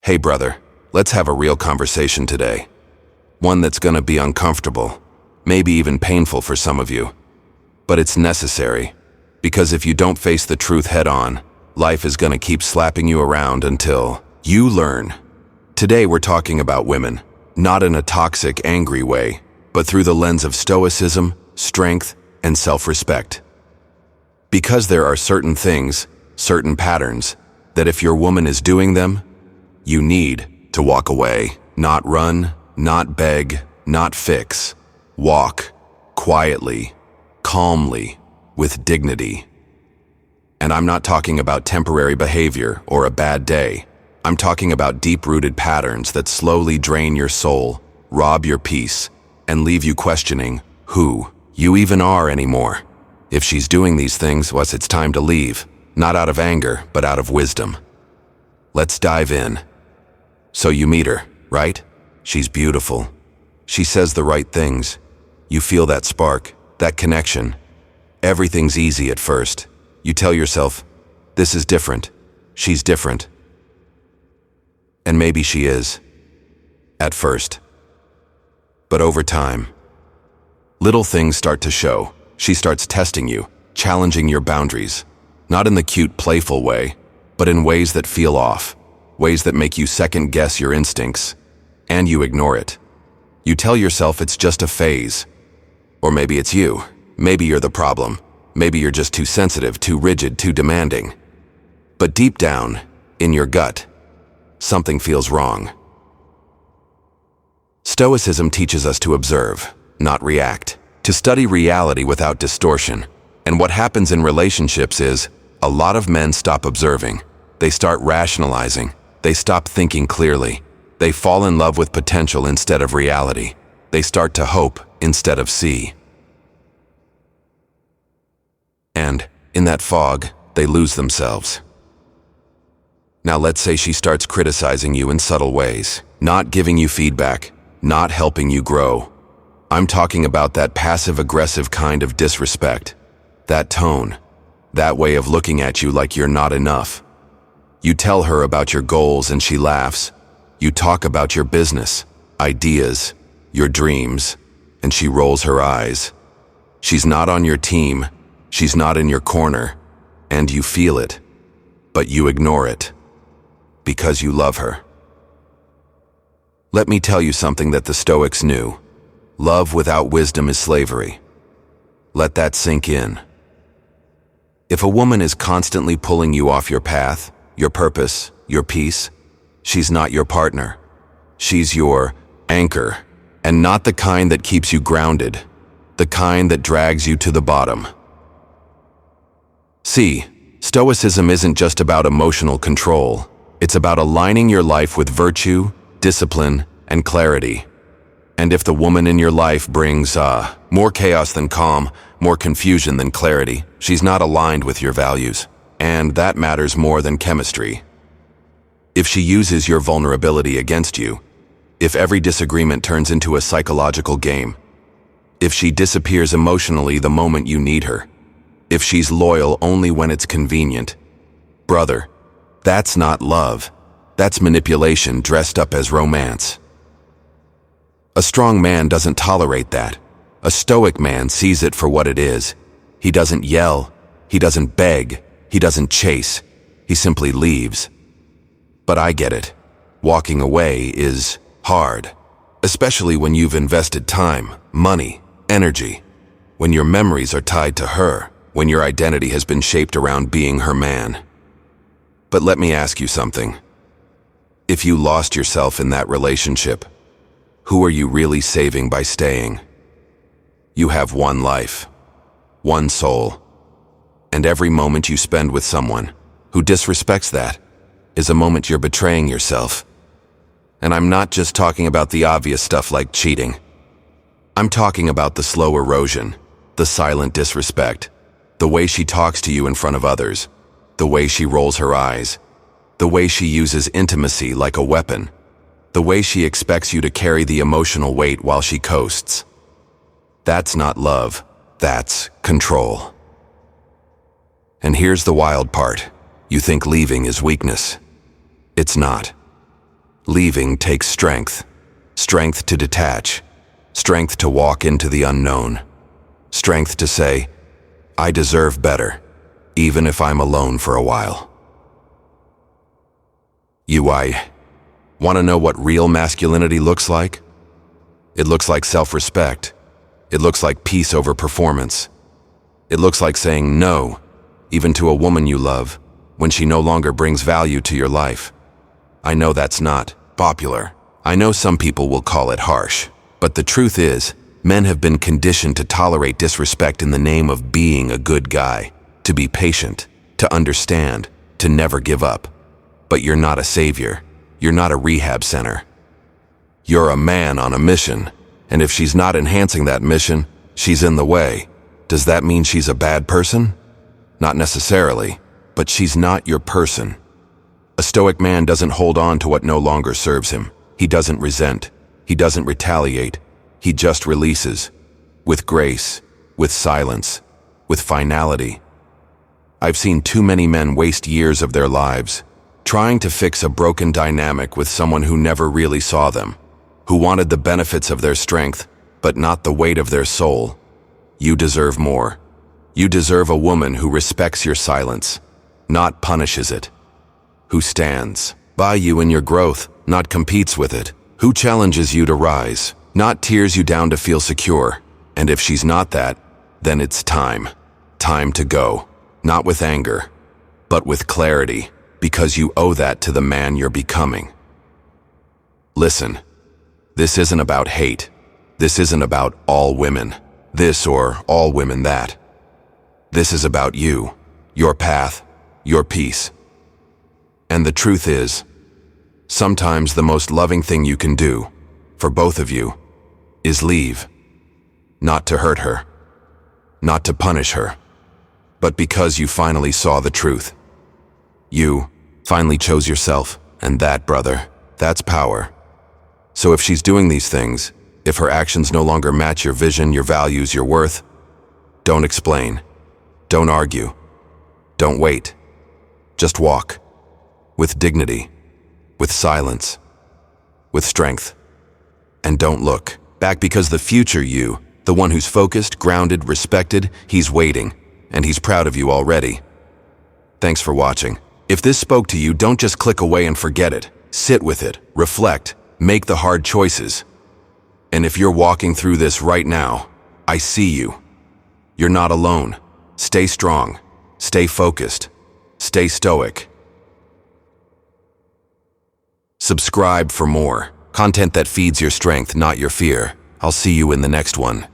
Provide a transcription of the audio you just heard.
Hey brother, let's have a real conversation today. One that's gonna be uncomfortable, maybe even painful for some of you. But it's necessary, because if you don't face the truth head on, life is gonna keep slapping you around until you learn. Today we're talking about women, not in a toxic, angry way, but through the lens of stoicism, strength, and self-respect. Because there are certain things, certain patterns, that if your woman is doing them, you need to walk away. Not run, not beg, not fix. Walk, quietly, calmly, with dignity. And I'm not talking about temporary behavior or a bad day. I'm talking about deep-rooted patterns that slowly drain your soul, rob your peace, and leave you questioning who you even are anymore. If she's doing these things, well, it's time to leave, not out of anger, but out of wisdom. Let's dive in. So you meet her, right? She's beautiful. She says the right things. You feel that spark, that connection. Everything's easy at first. You tell yourself, this is different. She's different. And maybe she is. At first. But over time, little things start to show. She starts testing you, challenging your boundaries. Not in the cute, playful way, but in ways that feel off. Ways that make you second-guess your instincts. And you ignore it. You tell yourself it's just a phase. Or maybe it's you. Maybe you're the problem. Maybe you're just too sensitive, too rigid, too demanding. But deep down, in your gut, something feels wrong. Stoicism teaches us to observe, not react. To study reality without distortion. And what happens in relationships is, a lot of men stop observing. They start rationalizing. They stop thinking clearly. They fall in love with potential instead of reality. They start to hope instead of see. And, in that fog, they lose themselves. Now let's say she starts criticizing you in subtle ways, not giving you feedback, not helping you grow. I'm talking about that passive-aggressive kind of disrespect. That tone. That way of looking at you like you're not enough. You tell her about your goals and she laughs. You talk about your business, ideas, your dreams, and she rolls her eyes. She's not on your team. She's not in your corner. And you feel it. But you ignore it. Because you love her. Let me tell you something that the Stoics knew. Love without wisdom is slavery. Let that sink in. If a woman is constantly pulling you off your path, your purpose, your peace, she's not your partner. She's your anchor, and not the kind that keeps you grounded, the kind that drags you to the bottom. See, Stoicism isn't just about emotional control. It's about aligning your life with virtue, discipline, and clarity. And if the woman in your life brings more chaos than calm, more confusion than clarity, she's not aligned with your values. And that matters more than chemistry. If she uses your vulnerability against you, if every disagreement turns into a psychological game, if she disappears emotionally the moment you need her, if she's loyal only when it's convenient, brother, that's not love. That's manipulation dressed up as romance. A strong man doesn't tolerate that. A stoic man sees it for what it is. He doesn't yell. He doesn't beg. He doesn't chase. He simply leaves. But I get it. Walking away is hard. Especially when you've invested time, money, energy. When your memories are tied to her. When your identity has been shaped around being her man. But let me ask you something. If you lost yourself in that relationship, who are you really saving by staying? You have one life, one soul, and every moment you spend with someone who disrespects that is a moment you're betraying yourself. And I'm not just talking about the obvious stuff like cheating. I'm talking about the slow erosion, the silent disrespect, the way she talks to you in front of others, the way she rolls her eyes, the way she uses intimacy like a weapon, the way she expects you to carry the emotional weight while she coasts. That's not love, that's control. And here's the wild part. You think leaving is weakness. It's not. Leaving takes strength. Strength to detach. Strength to walk into the unknown. Strength to say, I deserve better, even if I'm alone for a while. I want to know what real masculinity looks like? It looks like self-respect. It looks like peace over performance. It looks like saying no, even to a woman you love, when she no longer brings value to your life. I know that's not popular. I know some people will call it harsh. But the truth is, men have been conditioned to tolerate disrespect in the name of being a good guy, to be patient, to understand, to never give up. But you're not a savior. You're not a rehab center. You're a man on a mission, and if she's not enhancing that mission, she's in the way. Does that mean she's a bad person? Not necessarily, but she's not your person. A Stoic man doesn't hold on to what no longer serves him. He doesn't resent. He doesn't retaliate. He just releases. With grace, with silence, with finality. I've seen too many men waste years of their lives trying to fix a broken dynamic with someone who never really saw them, who wanted the benefits of their strength, but not the weight of their soul. You deserve more. You deserve a woman who respects your silence, not punishes it. Who stands by you in your growth, not competes with it. Who challenges you to rise, not tears you down to feel secure. And if she's not that, then it's time. Time to go. Not with anger, but with clarity, because you owe that to the man you're becoming. Listen, this isn't about hate. This isn't about all women, this or all women that. This is about you, your path, your peace. And the truth is, sometimes the most loving thing you can do, for both of you, is leave. Not to hurt her, not to punish her, but because you finally saw the truth. You finally chose yourself, and that, brother, that's power. So if she's doing these things, if her actions no longer match your vision, your values, your worth, don't explain. Don't argue. Don't wait. Just walk. With dignity. With silence. With strength. And don't look back, because the future you, the one who's focused, grounded, respected, he's waiting, and he's proud of you already. Thanks for watching. If this spoke to you, don't just click away and forget it. Sit with it, reflect, make the hard choices. And if you're walking through this right now, I see you. You're not alone. Stay strong. Stay focused. Stay stoic. Subscribe for more content that feeds your strength, not your fear. I'll see you in the next one.